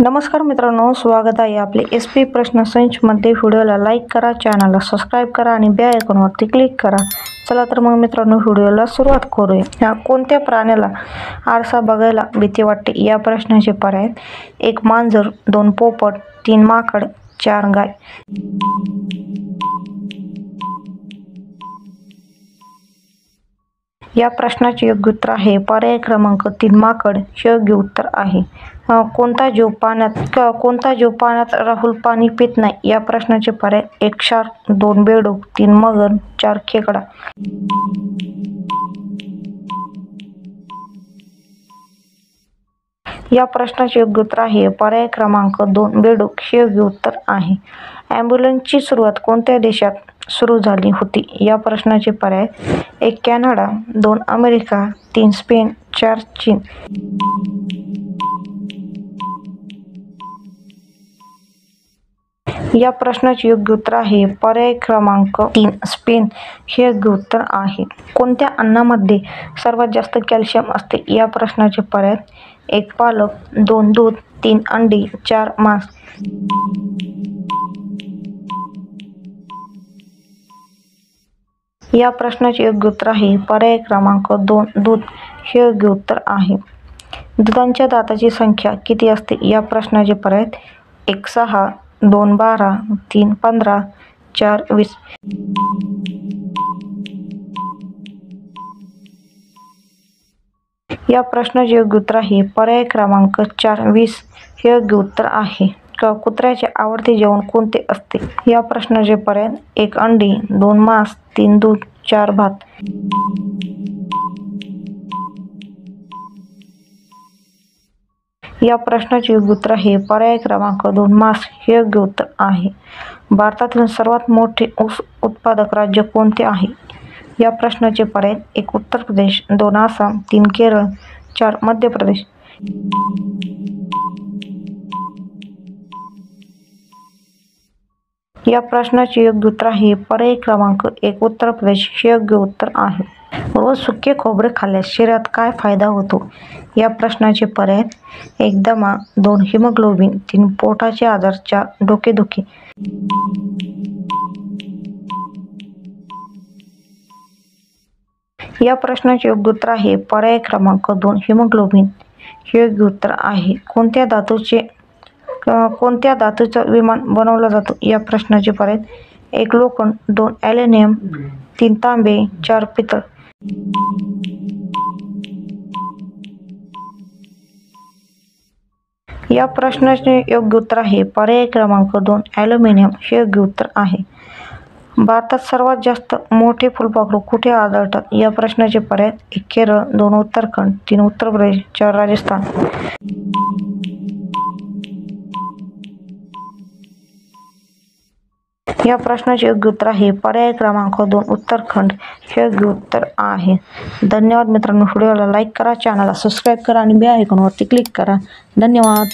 नमस्कार मित्रांनो, स्वागत आहे आपले SP प्रश्न संचमध्ये। व्हिडिओला लाईक करा, चॅनलला सबस्क्राईब करा आणि बेल आयकॉनवरती क्लिक करा। चला तर मग मित्रांनो, व्हिडिओला सुरुवात करूया। कोणत्या प्राण्याला आरसा बघायला भीती वाटते? या प्रश्नाचे पर्याय: 1 मांजर, 2 पोपट, 3 माकड, 4 गाय। या प्रश्नाचे योग्य उत्तर आहे पर्याय क्रमांक 3 माकड हे योग्य उत्तर आहे। कोणता जीव पाण्यात राहुल पाणी पित नाही? या प्रश्नाचे पर्याय: 1 शार्क, 2 बेडूक, 3 मगर, 4 खेकडा। या प्रश्नाचे योग्य उत्तर आहे पर्याय क्रमांक 2 बेडूक हे योग्य उत्तर आहे। ॲम्ब्युलन्सची सुरुवात कोणत्या देशात सुरू झाली होती? या प्रश्नाचे पर्याय: 1 कॅनडा, 2 अमेरिका, 3 स्पेन, 4 चीन। या प्रश्नाचे योग्य उत्तर आहे पर्याय क्रमांक 3 स्पेन हे योग्य उत्तर आहे। कोणत्या अन्नामध्ये सर्वात जास्त कॅल्शियम असते? या प्रश्नाचे पर्याय: 1 पालक, 2 दूध, 3 अंडी, 4 मांस। या प्रश्नाचे योग्य उत्तर आहे पर्याय क्रमांक 2 दूध हे योग्य उत्तर आहे। दुधांच्या दाताची संख्या किती असते? या प्रश्नाचे पर्याय: 1 6, 2 12, 3 15, 4 20। या प्रश्नाचे योग्य उत्तर आहे पर्याय क्रमांक 4 20 हे योग्य उत्तर आहे। कुत्र्याचे आवडते जेवण कोणते असते? या प्रश्नाचे पर्याय: 1 अंडी, 2 मांस, 3 दूध, 4 भात। या प्रश्नाचे योग्य उत्तर आहे पर्याय क्रमांक 2 मांस हे योग्य उत्तर आहे। भारतातील सर्वात मोठे ऊस उत्पादक राज्य कोणते आहे? या प्रश्नाचे पर्याय: 1 उत्तर प्रदेश, 2 आसाम, 3 केरळ, 4 मध्य प्रदेश। या प्रश्नाचे योग्य उत्तर आहे पर्याय क्रमांक 1 उत्तर प्रदेश हे योग्य उत्तर आहे। रोज सुके खोबरे खाल्ल्यास शरीरात काय फायदा होतो? या प्रश्नाचे पर्याय: 1 दमा, 2 हिमोग्लोबिन, 3 पोटाचे आजार, 4 डोकेदुखी। या प्रश्नाचे योग्य उत्तर आहे पर्याय क्रमांक 2 हिमोग्लोबिन हे योग्य उत्तर आहे। कोणत्या धातूचं विमान बनवलं जातं? या प्रश्नाचे पर्याय: 1 लोखंड, 2 ॲल्युमिनियम, 3 तांबे, 4 पितळ। या प्रश्नाचे योग्य उत्तर आहे पर्याय क्रमांक 2 ॲल्युमिनियम हे योग्य उत्तर आहे। भारतात सर्वात जास्त मोठे फुलपाखरू कुठे आढळतात? या प्रश्नाचे पर्याय: 1 केरळ, 2 उत्तराखंड, 3 उत्तर प्रदेश, 4 राजस्थान। या प्रश्नाचे योग्य उत्तर आहे पर्याय क्रमांक 2 उत्तराखंड हे योग्य उत्तर आहे। धन्यवाद मित्रांनो, व्हिडिओला लाईक करा, चॅनलला सबस्क्राईब करा आणि बेल आयकॉनवरती क्लिक करा। धन्यवाद।